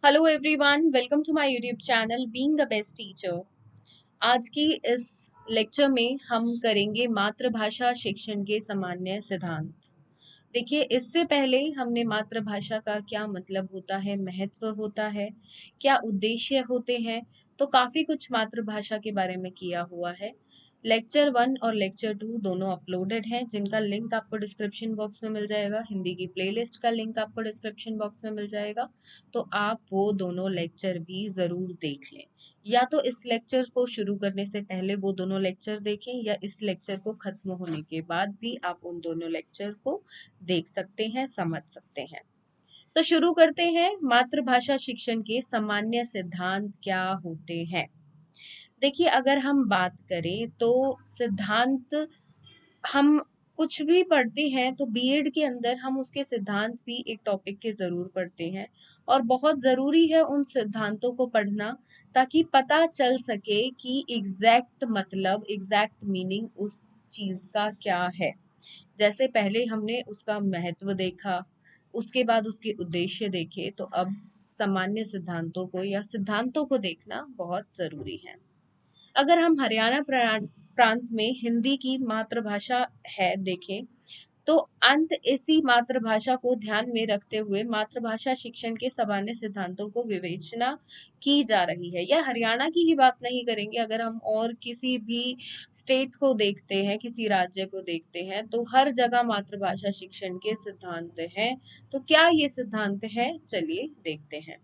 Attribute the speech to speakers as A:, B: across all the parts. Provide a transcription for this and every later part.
A: Hello everyone, welcome to my YouTube channel being a best teacher. आज की इस lecture में हम करेंगे मातृभाषा शिक्षण के सामान्य सिद्धांत। देखिए, इससे पहले हमने मातृभाषा का क्या मतलब होता है, महत्व होता है, क्या उद्देश्य होते हैं, तो काफी कुछ मातृभाषा के बारे में किया हुआ है। लेक्चर 1 और लेक्चर 2 दोनों अपलोडेड हैं, जिनका लिंक आपको डिस्क्रिप्शन बॉक्स में मिल जाएगा। हिंदी की प्लेलिस्ट का लिंक आपको डिस्क्रिप्शन बॉक्स में मिल जाएगा, तो आप वो दोनों लेक्चर भी ज़रूर देख लें। या तो इस लेक्चर को शुरू करने से पहले वो दोनों लेक्चर देखें, या इस लेक्चर को खत्म होने के बाद भी आप उन दोनों लेक्चर को देख सकते हैं, समझ सकते हैं। तो शुरू करते हैं। मातृभाषा शिक्षण के सामान्य सिद्धांत क्या होते हैं? देखिए, अगर हम बात करें तो सिद्धांत, हम कुछ भी पढ़ते हैं तो बीएड के अंदर हम उसके सिद्धांत भी एक टॉपिक के जरूर पढ़ते हैं, और बहुत जरूरी है उन सिद्धांतों को पढ़ना, ताकि पता चल सके कि एग्जैक्ट मतलब, एग्जैक्ट मीनिंग उस चीज का क्या है। जैसे पहले हमने उसका महत्व देखा, उसके बाद उसके उद्देश्य देखे, तो अब सामान्य सिद्धांतों को या सिद्धांतों को देखना बहुत जरूरी है। अगर हम हरियाणा प्रांत में हिंदी की मातृभाषा है देखें, तो अंत इसी मातृभाषा को ध्यान में रखते हुए मातृभाषा शिक्षण के सामान्य सिद्धांतों को विवेचना की जा रही है। यह हरियाणा की ही बात नहीं करेंगे, अगर हम और किसी भी स्टेट को देखते हैं, किसी राज्य को देखते हैं, तो हर जगह मातृभाषा शिक्षण के सिद्धांत हैं। तो क्या ये सिद्धांत है, चलिए देखते हैं।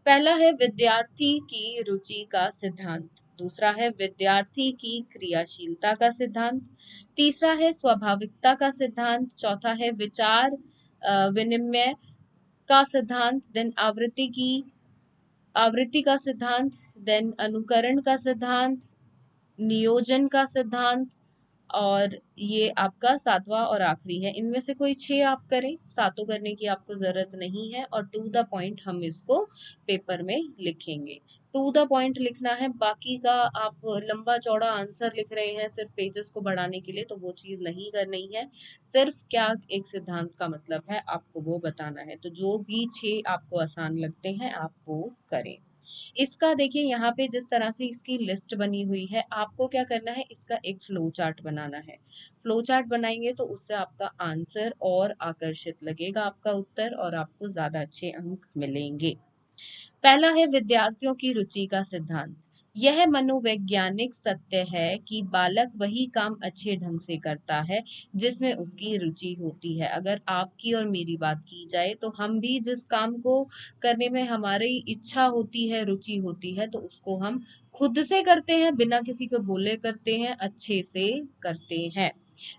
A: पहला है विद्यार्थी की रुचि का सिद्धांत, दूसरा है विद्यार्थी की क्रियाशीलता का सिद्धांत, तीसरा है स्वाभाविकता का सिद्धांत, चौथा है विचार विनिमय का सिद्धांत, देन आवृत्ति का सिद्धांत, देन अनुकरण का सिद्धांत, नियोजन का सिद्धांत, और ये आपका सातवां और आखिरी है। इनमें से कोई 6 आप करें, सातों करने की आपको जरूरत नहीं है, और टू द पॉइंट हम इसको पेपर में लिखेंगे। टू द पॉइंट लिखना है, बाकी का आप लंबा चौड़ा आंसर लिख रहे हैं सिर्फ पेजेस को बढ़ाने के लिए, तो वो चीज नहीं करनी है। सिर्फ क्या एक सिद्धांत का मतलब है आपको वो बताना है। तो जो भी 6 आपको आसान लगते हैं आप वो करें। इसका देखिए, यहाँ पे जिस तरह से इसकी लिस्ट बनी हुई है, आपको क्या करना है, इसका एक फ्लो चार्ट बनाना है। फ्लो चार्ट बनाएंगे तो उससे आपका आंसर और आकर्षित लगेगा, आपका उत्तर, और आपको ज्यादा अच्छे अंक मिलेंगे। पहला है विद्यार्थियों की रुचि का सिद्धांत। यह मनोवैज्ञानिक सत्य है कि बालक वही काम अच्छे ढंग से करता है जिसमें उसकी रुचि होती है। अगर आपकी और मेरी बात की जाए, तो हम भी जिस काम को करने में हमारी इच्छा होती है, रुचि होती है, तो उसको हम खुद से करते हैं, बिना किसी को बोले करते हैं, अच्छे से करते हैं।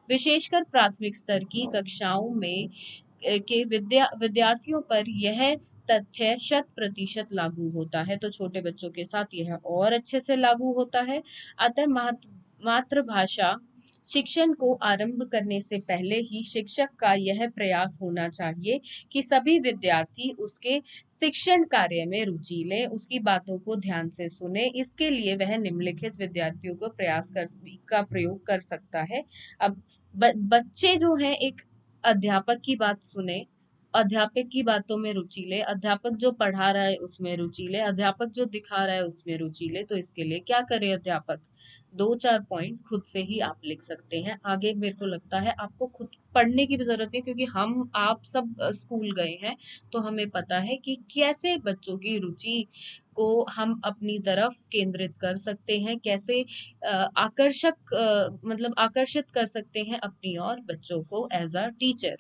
A: विशेषकर प्राथमिक स्तर की कक्षाओं में के विद्यार्थियों पर यह तथ्य 100% लागू होता है, तो छोटे बच्चों के साथ यह और अच्छे से लागू होता है। अतः मातृभाषा शिक्षण को आरंभ करने से पहले ही शिक्षक का यह प्रयास होना चाहिए कि सभी विद्यार्थी उसके शिक्षण कार्य में रुचि लें, उसकी बातों को ध्यान से सुने। इसके लिए वह निम्नलिखित विद्यार्थियों को का प्रयोग कर सकता है। अब बच्चे जो हैं, एक अध्यापक की बात सुने, अध्यापक की बातों में रुचि ले, अध्यापक जो पढ़ा रहा है उसमें रुचि ले, अध्यापक जो दिखा रहा है उसमें रुचि ले। तो इसके लिए क्या करे अध्यापक? 2-4 पॉइंट खुद से ही आप लिख सकते हैं। आगे मेरे को लगता है आपको खुद पढ़ने की भी जरूरत नहीं, क्योंकि हम आप सब स्कूल गए हैं, तो हमें पता है कि कैसे बच्चों की रुचि को हम अपनी तरफ केंद्रित कर सकते हैं, कैसे मतलब आकर्षित कर सकते हैं अपनी और बच्चों को एज अ टीचर।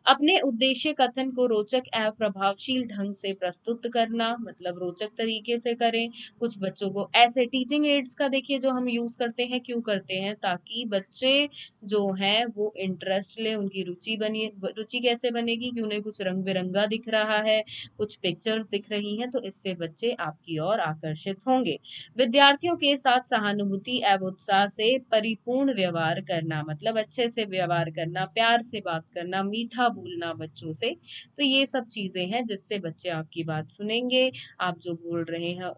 A: अपने उद्देश्य कथन को रोचक एवं प्रभावशील ढंग से प्रस्तुत करना, मतलब रोचक तरीके से करें। कुछ बच्चों को ऐसे टीचिंग एड्स का देखिए जो हम यूज करते हैं, क्यों करते हैं? ताकि बच्चे जो हैं वो इंटरेस्ट ले, उनकी रुचि बनी। रुचि कैसे बनेगी कि उन्हें कुछ रंग बिरंगा दिख रहा है, कुछ पिक्चर्स दिख रही हैं, तो इससे बच्चे आपकी ओर आकर्षित होंगे। विद्यार्थियों के साथ सहानुभूति एवं उत्साह से परिपूर्ण व्यवहार करना, मतलब अच्छे से व्यवहार करना, प्यार से बात करना, मीठा बोलना बच्चों से। तो ये सब चीजें हैं जिससे बच्चे आपकी बात सुनेंगे, आप जो बोल रहे हैं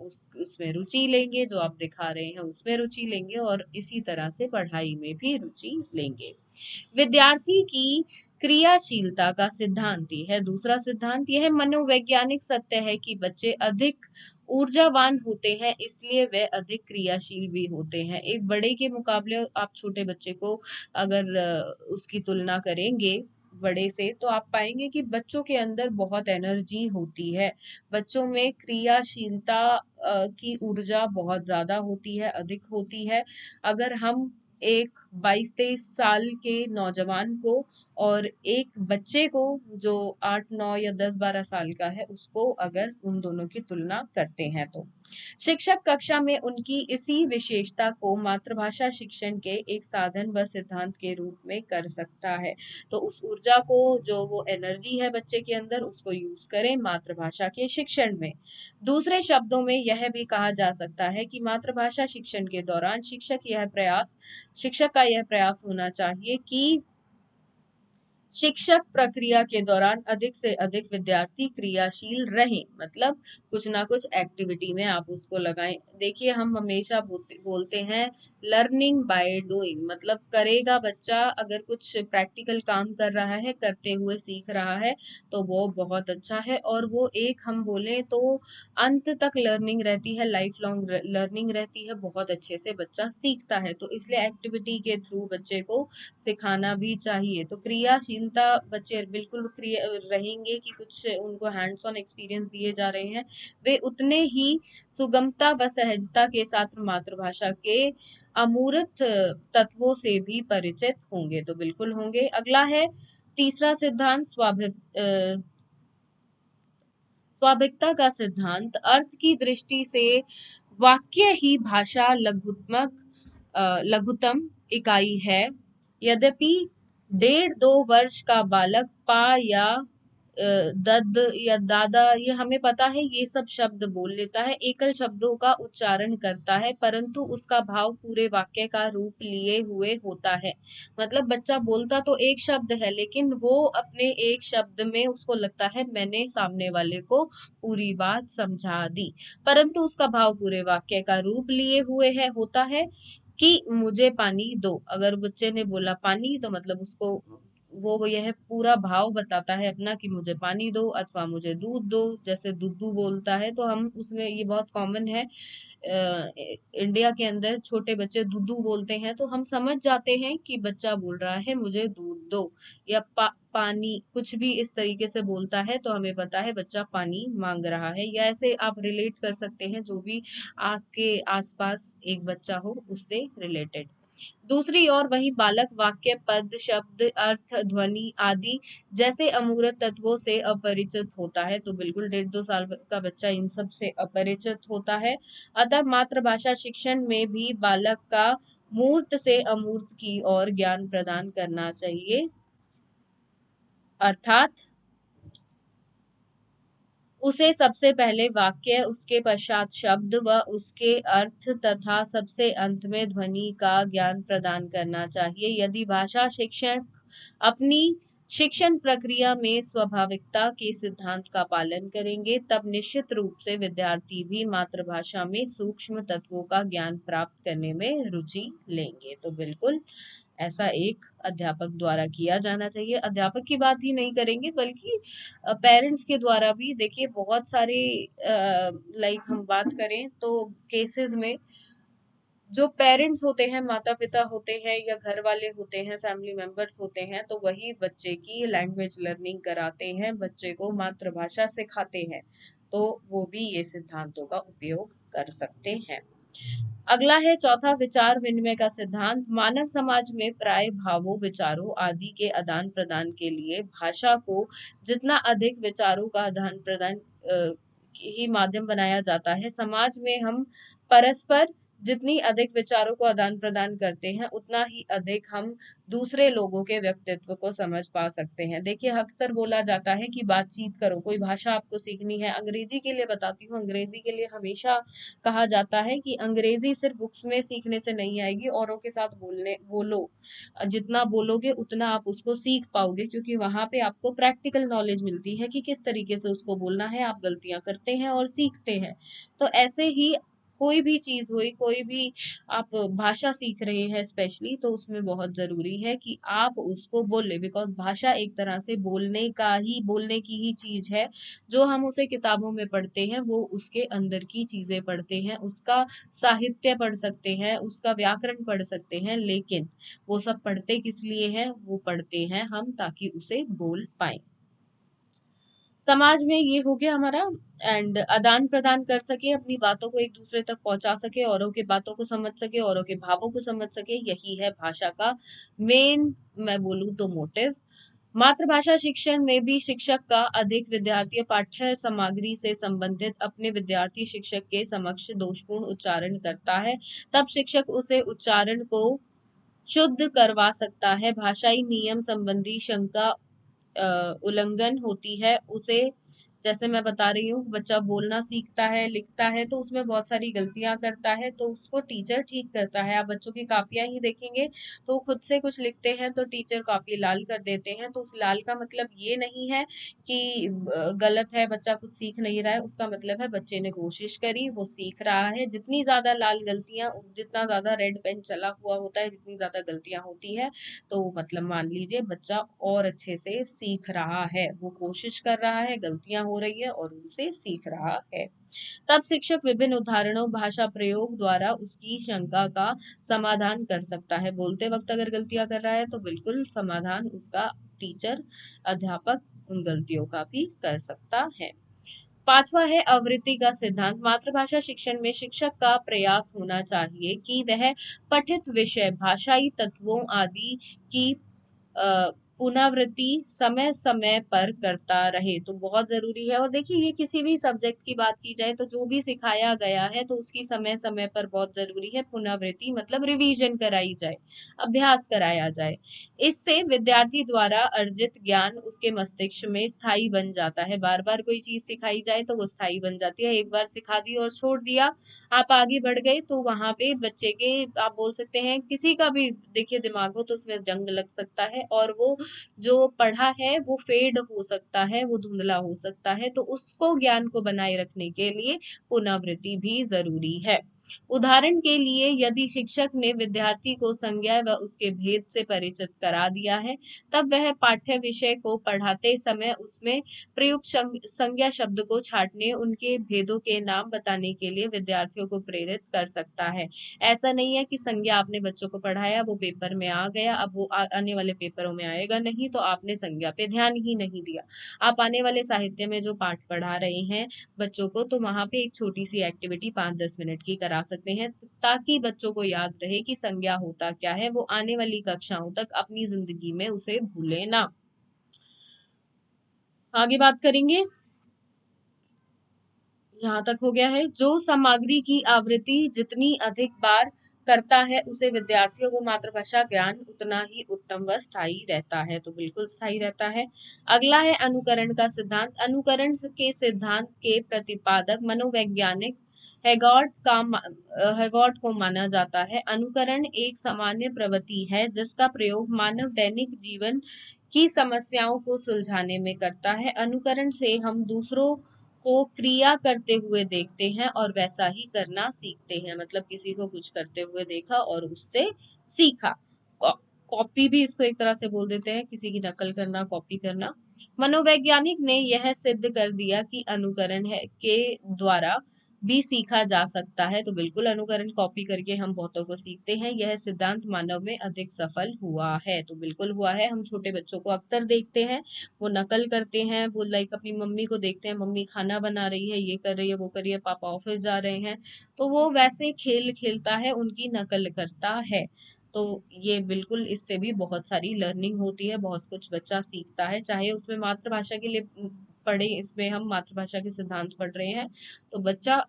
A: उसमें रुचि लेंगे, जो आप दिखा रहे हैं उसमें रुचि लेंगे और इसी तरह से पढ़ाई में भी रुचि लेंगे। विद्यार्थी की क्रियाशीलता का सिद्धांत ये है। दूसरा सिद्धांत यह मनोवैज्ञानिक सत्य है कि बच्चे अधिक ऊर्जावान होते हैं, इसलिए वे अधिक क्रियाशील भी होते हैं। एक बड़े के मुकाबले आप छोटे बच्चे को अगर उसकी तुलना करेंगे बड़े से, तो आप पाएंगे कि बच्चों के अंदर बहुत एनर्जी होती है, बच्चों में क्रियाशीलता की ऊर्जा बहुत ज्यादा होती है, अधिक होती है। अगर हम एक 22-23 साल के नौजवान को और एक बच्चे को जो 8-9 या 10-12 साल का है, उसको अगर उन दोनों की तुलना करते हैं तो शिक्षक कक्षा में उनकी इसी विशेषता को मातृभाषा शिक्षण के एक साधन व सिद्धांत के रूप में कर सकता है। तो उस ऊर्जा को, जो वो एनर्जी है बच्चे के अंदर, उसको यूज करें मातृभाषा के शिक्षण में। दूसरे शब्दों में यह भी कहा जा सकता है कि मातृभाषा शिक्षण के दौरान शिक्षक का यह प्रयास होना चाहिए कि शिक्षक प्रक्रिया के दौरान अधिक से अधिक विद्यार्थी क्रियाशील रहें, मतलब कुछ ना कुछ एक्टिविटी में आप उसको लगाएं। देखिए, हम हमेशा बोलते हैं लर्निंग बाय डूइंग, मतलब करेगा बच्चा, अगर कुछ प्रैक्टिकल काम कर रहा है, करते हुए सीख रहा है, तो वो बहुत अच्छा है। और वो एक हम बोले तो अंत तक लर्निंग रहती है, लाइफ लॉन्ग लर्निंग रहती है, बहुत अच्छे से बच्चा सीखता है। तो इसलिए एक्टिविटी के थ्रू बच्चे को सिखाना भी चाहिए। तो क्रियाशीलता बच्चे बिल्कुल रहेंगे कि कुछ उनको हैंड्स ऑन एक्सपीरियंस दिए जा रहे हैं, वे उतने ही सुगमता व सहजता के साथ मातृभाषा के अमूर्त तत्वों से भी परिचित होंगे। तो बिल्कुल होंगे। अगला है तीसरा सिद्धांत, स्वाभाविकता का सिद्धांत। अर्थ की दृष्टि से वाक्य ही भाषा लघुतम इकाई है। यद्यपि 1.5-2 वर्ष का बालक पा या दद या दादा, ये हमें पता है, ये सब शब्द बोल लेता है, एकल शब्दों का उच्चारण करता है, परंतु उसका भाव पूरे वाक्य का रूप लिए हुए होता है। मतलब बच्चा बोलता तो एक शब्द है, लेकिन वो अपने एक शब्द में उसको लगता है मैंने सामने वाले को पूरी बात समझा दी, परंतु उसका भाव पूरे वाक्य का रूप लिए हुए है होता है कि मुझे पानी दो। अगर बच्चे ने बोला पानी, तो मतलब उसको वो यह पूरा भाव बताता है अपना कि मुझे पानी दो अथवा मुझे दूध दो। जैसे दुद्धू बोलता है तो हम उसमें, ये बहुत कॉमन है इंडिया के अंदर, छोटे बच्चे दुद्धू बोलते हैं तो हम समझ जाते हैं कि बच्चा बोल रहा है मुझे दूध दो, या पानी, कुछ भी इस तरीके से बोलता है तो हमें पता है बच्चा पानी मांग रहा है। या ऐसे आप रिलेट कर सकते हैं जो भी आपके आसपास एक बच्चा हो उससे रिलेटेड। दूसरी ओर वही बालक वाक्य, पद, शब्द, अर्थ, ध्वनि आदि जैसे अमूर्त तत्वों से अपरिचित होता है। तो बिल्कुल 1.5-2 साल का बच्चा इन सब से अपरिचित होता है। अतः मातृभाषा शिक्षण में भी बालक का मूर्त से अमूर्त की ओर ज्ञान प्रदान करना चाहिए, अर्थात उसे सबसे पहले वाक्य, उसके पश्चात शब्द व उसके अर्थ तथा सबसे अंत में ध्वनि का ज्ञान प्रदान करना चाहिए। यदि भाषा शिक्षक अपनी शिक्षण प्रक्रिया में स्वाभाविकता के सिद्धांत का पालन करेंगे, तब निश्चित रूप से विद्यार्थी भी मातृभाषा में सूक्ष्म तत्वों का ज्ञान प्राप्त करने में रुचि लेंगे। तो बिल्कुल ऐसा एक अध्यापक द्वारा किया जाना चाहिए। अध्यापक की बात ही नहीं करेंगे, बल्कि पेरेंट्स के द्वारा भी। देखिए, बहुत सारे लाइक हम बात करें तो केसेस में जो पेरेंट्स होते हैं, माता पिता होते हैं या घर वाले होते हैं, फैमिली मेंबर्स होते हैं, तो वही बच्चे की लैंग्वेज लर्निंग कराते हैं, बच्चे को मातृभाषा सिखाते हैं। तो वो भी ये सिद्धांतों का उपयोग कर सकते हैं। अगला है चौथा, विचार विनिमय का सिद्धांत। मानव समाज में प्राय भावों, विचारों आदि के आदान प्रदान के लिए भाषा को जितना अधिक विचारों का आदान प्रदान ही माध्यम बनाया जाता है, समाज में हम परस्पर जितनी अधिक विचारों को आदान प्रदान करते हैं उतना ही अधिक हम दूसरे लोगों के व्यक्तित्व को समझ पा सकते हैं। देखिए अक्सर बोला जाता है कि बातचीत करो, कोई भाषा आपको सीखनी है, अंग्रेजी के लिए बताती हूँ, अंग्रेजी के लिए हमेशा कहा जाता है कि अंग्रेजी सिर्फ बुक्स में सीखने से नहीं आएगी, औरों के साथ बोलो, जितना बोलोगे उतना आप उसको सीख पाओगे, क्योंकि वहां पे आपको प्रैक्टिकल नॉलेज मिलती है कि किस तरीके से उसको बोलना है। आप गलतियां करते हैं और सीखते हैं। तो ऐसे ही कोई भी चीज हुई, कोई भी आप भाषा सीख रहे हैं स्पेशली, तो उसमें बहुत जरूरी है कि आप उसको बोले, बिकॉज भाषा एक तरह से बोलने की ही चीज है। जो हम उसे किताबों में पढ़ते हैं वो उसके अंदर की चीजें पढ़ते हैं, उसका साहित्य पढ़ सकते हैं, उसका व्याकरण पढ़ सकते हैं, लेकिन वो सब पढ़ते किस लिए हैं? वो पढ़ते हैं हम ताकि उसे बोल पाए। समाज में ये हो गया हमारा, एंड आदान प्रदान कर सके, अपनी बातों को एक दूसरे तक पहुंचा सके, औरों की बातों को समझ सके, औरों के भावों को समझ सके, यही है भाषा का मेन, मैं बोलूं तो मोटिव। मातृभाषा शिक्षण में भी शिक्षक का अधिक विद्यार्थी पाठ्य सामग्री से संबंधित अपने विद्यार्थी शिक्षक के समक्ष दोषपूर्ण उच्चारण करता है, तब शिक्षक उसे उच्चारण को शुद्ध करवा सकता है। भाषाई नियम संबंधी शंका उल्लंघन होती है उसे, जैसे मैं बता रही हूँ, बच्चा बोलना सीखता है, लिखता है, तो उसमें बहुत सारी गलतियां करता है, तो उसको टीचर ठीक करता है। आप बच्चों की कापियां ही देखेंगे तो खुद से कुछ लिखते हैं तो टीचर कापी लाल कर देते हैं। तो उस लाल का मतलब ये नहीं है कि गलत है, बच्चा कुछ सीख नहीं रहा है, उसका मतलब है बच्चे ने कोशिश करी, वो सीख रहा है। जितनी ज्यादा लाल गलतियां, जितना ज्यादा रेड पेन चला हुआ होता है, जितनी ज्यादा गलतियां होती है, तो मतलब मान लीजिए बच्चा और अच्छे से सीख रहा है, वो कोशिश कर रहा है, गलतियां हो रही है और उनसे सीख रहा है। तब शिक्षक विभिन्न उदाहरणों, भाषा प्रयोग द्वारा उसकी शंका का समाधान कर सकता है। बोलते वक्त अगर गलतियां कर रहा है तो बिल्कुल समाधान उसका टीचर, अध्यापक उन गलतियों का भी कर सकता है। पांचवा है आवृत्ति का सिद्धांत। मातृभाषा शिक्षण में शिक्षक का प्रयास होना चाहिए कि वह पठित विषय, भाषाई तत्वों आदि की पुनरावृत्ति समय समय पर करता रहे, तो बहुत जरूरी है। और देखिए ये किसी भी सब्जेक्ट की बात की जाए तो जो भी सिखाया गया है तो उसकी समय समय पर बहुत जरूरी है पुनरावृत्ति, मतलब रिवीजन कराई जाए, अभ्यास कराया जाए। इससे विद्यार्थी द्वारा अर्जित ज्ञान उसके मस्तिष्क में स्थायी बन जाता है। बार बार कोई चीज सिखाई जाए तो वो स्थायी बन जाती है। एक बार सिखा दी और छोड़ दिया, आप आगे बढ़ गए, तो वहां पे बच्चे के, आप बोल सकते हैं किसी का भी देखिए दिमाग हो तो उसमें जंग लग सकता है, और वो जो पढ़ा है वो फेड हो सकता है, वो धुंधला हो सकता है। तो उसको, ज्ञान को बनाए रखने के लिए पुनरावृत्ति भी जरूरी है। उदाहरण के लिए यदि शिक्षक ने विद्यार्थी को संज्ञा व उसके भेद से परिचित करा दिया है, तब वह पाठ्य विषय को पढ़ाते समय उसमें प्रयुक्त संज्ञा शब्द को छांटने, उनके भेदों के नाम बताने के लिए विद्यार्थियों को प्रेरित कर सकता है। ऐसा नहीं है कि संज्ञा आपने बच्चों को पढ़ाया, वो पेपर में आ गया, अब वो आने वाले पेपरों में आएगा नहीं, तो आपने संज्ञा पे ध्यान ही नहीं दिया। आप आने वाले साहित्य में जो पाठ पढ़ा रहे हैं बच्चों को, तो वहां पे एक छोटी सी एक्टिविटी 5-10 मिनट की करा सकते हैं, ताकि बच्चों को याद रहे कि संज्ञा होता क्या है, वो आने वाली कक्षाओं तक अपनी जिंदगी में उसे भूले ना। आगे बात करेंगे, यहाँ तक हो गया है। जो सामग्री की आवृत्ति जितनी अधिक बार करता है उसे विद्यार्थियों को मातृभाषा ज्ञान उतना ही उत्तम व स्थायी रहता है, तो बिल्कुल स्थायी रहता है। अगला है अनुकरण का सिद्धांत। अनुकरण के सिद्धांत के प्रतिपादक मनोवैज्ञानिक हैगॉट को माना जाता है। अनुकरण एक सामान्य प्रवृत्ति है जिसका प्रयोग मानव दैनिक जीवन की समस्याओं को सुलझाने में करता है। अनुकरण से हम दूसरों को क्रिया करते हुए देखते हैं और वैसा ही करना सीखते हैं, मतलब किसी को कुछ करते हुए देखा और उससे सीखा। कॉपी भी इसको एक तरह से बोल देते हैं, किसी की नकल करना, कॉपी करना। मनोवैज्ञानिक ने यह सिद्ध कर दिया कि अनुकरण है के द्वारा भी सीखा जा सकता है, तो बिल्कुल अनुकरण, कॉपी करके हम बहुतों को सीखते हैं। यह सिद्धांत मानव में अधिक सफल हुआ है, तो बिल्कुल हुआ है। हम छोटे बच्चों को अक्सर देखते हैं, वो नकल करते हैं, वो लाइक अपनी मम्मी को देखते हैं, मम्मी खाना बना रही है, ये कर रही है, वो कर रही है, पापा ऑफिस जा रहे हैं, तो वो वैसे खेल खेलता है, उनकी नकल करता है। तो ये बिल्कुल, इससे भी बहुत सारी लर्निंग होती है, बहुत कुछ बच्चा सीखता है, चाहे उसमें मातृभाषा के लिए पढ़े, इसमें हम मातृभाषा के सिद्धांत पढ़ रहे हैं। तो बच्चा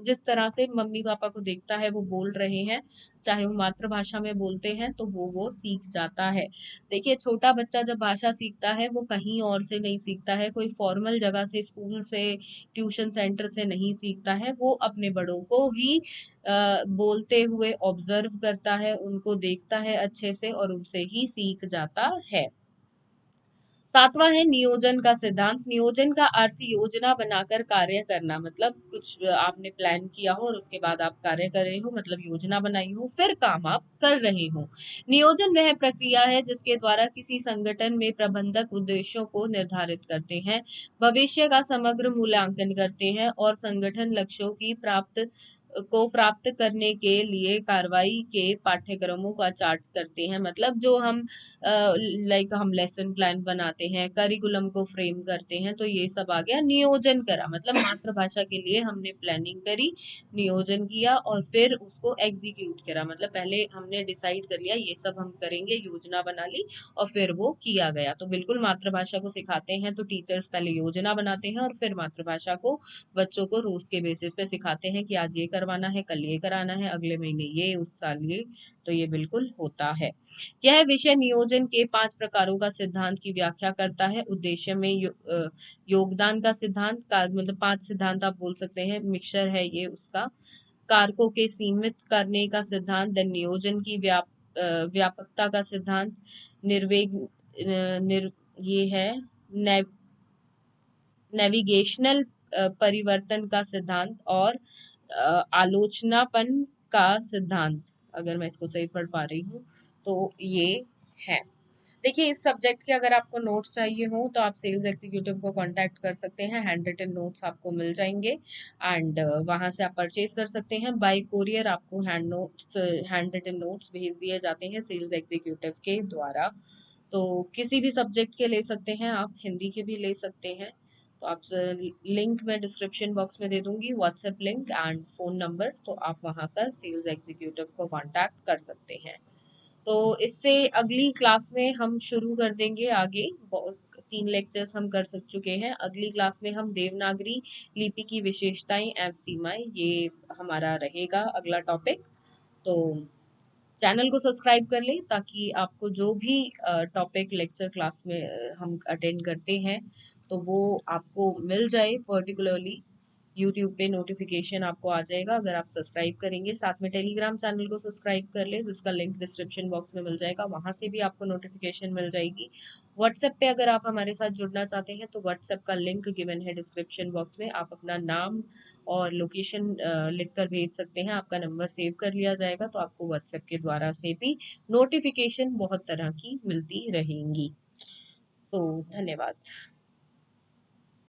A: जिस तरह से मम्मी पापा को देखता है वो बोल रहे हैं, चाहे वो मातृभाषा में बोलते हैं, तो वो सीख जाता है। देखिए, छोटा बच्चा जब भाषा सीखता है वो कहीं और से नहीं सीखता है, कोई फॉर्मल जगह से, स्कूल से, ट्यूशन सेंटर से नहीं सीखता है। वो अपने बड़ों को ही बोलते हुए ऑब्जर्व करता है, उनको देखता है अच्छे से और उनसे ही सीख जाता है। सातवां है नियोजन का सिद्धांत। नियोजन का अर्थ योजना बनाकर कार्य करना, मतलब कुछ आपने प्लान किया हो और उसके बाद आप कार्य कर रहे हो, मतलब योजना बनाई हो, फिर काम आप कर रहे हो। नियोजन वह प्रक्रिया है जिसके द्वारा किसी संगठन में प्रबंधक उद्देश्यों को निर्धारित करते हैं, भविष्य का समग्र मूल्यांकन करते हैं और संगठन लक्ष्यों की प्राप्त करने के लिए कार्रवाई के पाठ्यक्रमों का चार्ट करते हैं। मतलब जो हम लाइक हम लेसन प्लान बनाते हैं, करिकुलम को फ्रेम करते हैं, तो ये सब आ गया नियोजन करा। मतलब मातृभाषा के लिए हमने प्लानिंग करी, नियोजन किया और फिर उसको एग्जीक्यूट करा। मतलब पहले हमने डिसाइड कर लिया ये सब हम करेंगे, योजना बना ली और फिर वो किया गया। तो बिल्कुल मातृभाषा को सिखाते हैं तो टीचर्स पहले योजना बनाते हैं और फिर मातृभाषा को बच्चों को रोज के बेसिस पे सिखाते हैं कि आज ये करवाना है, कल ये कराना है, अगले महीने ये, उस साल ये। तो ये बिल्कुल होता है। यह विषय नियोजन के 5 प्रकारों का सिद्धांत की व्याख्या करता है। उद्देश्य में योगदान का सिद्धांत, मतलब 5 सिद्धांत आप बोल सकते हैं, मिक्सचर है ये उसका। कारकों के सीमित करने का सिद्धांत, देन नियोजन की व्यापकता का सिद्धांत, निर्वेग ये है नेविगेशनल परिवर्तन का सिद्धांत और आलोचनापन का सिद्धांत, अगर मैं इसको सही पढ़ पा रही हूँ तो ये है। देखिए, इस सब्जेक्ट के अगर आपको नोट्स चाहिए हो तो आप सेल्स एग्जीक्यूटिव को कांटेक्ट कर सकते हैं, हैंड रिटन नोट्स आपको मिल जाएंगे एंड वहां से आप परचेज कर सकते हैं। बाय कोरियर आपको हैंड रिटन नोट्स भेज दिए जाते हैं सेल्स एग्जीक्यूटिव के द्वारा। तो किसी भी सब्जेक्ट के ले सकते हैं आप, हिंदी के भी ले सकते हैं। तो आप लिंक मैं डिस्क्रिप्शन बॉक्स में दे दूंगी, WhatsApp link and phone number, तो आप वहां पर सेल्स एग्जीक्यूटिव को कांटेक्ट कर सकते हैं। तो इससे अगली क्लास में हम शुरू कर देंगे आगे। 3 लेक्चर्स हम कर चुके हैं। अगली क्लास में हम देवनागरी लिपि की विशेषताएं एवं सीमाएं, ये हमारा रहेगा अगला टॉपिक। तो चैनल को सब्सक्राइब कर लें ताकि आपको जो भी टॉपिक लेक्चर क्लास में हम अटेंड करते हैं तो वो आपको मिल जाए। पर्टिकुलरली यूट्यूब पे नोटिफिकेशन आपको आ जाएगा अगर आप सब्सक्राइब करेंगे। साथ में टेलीग्राम चैनल को सब्सक्राइब कर ले, जिसका लिंक डिस्क्रिप्शन बॉक्स में मिल जाएगा, वहां से भी आपको नोटिफिकेशन मिल जाएगी। व्हाट्सएप पे अगर आप हमारे साथ जुड़ना चाहते हैं तो व्हाट्सएप का लिंक गिवन है डिस्क्रिप्शन बॉक्स में। आप अपना नाम और लोकेशन लिखकर भेज सकते हैं, आपका नंबर सेव कर लिया जाएगा, तो आपको व्हाट्सएप के द्वारा से भी नोटिफिकेशन बहुत तरह की मिलती रहेंगी। सो धन्यवाद।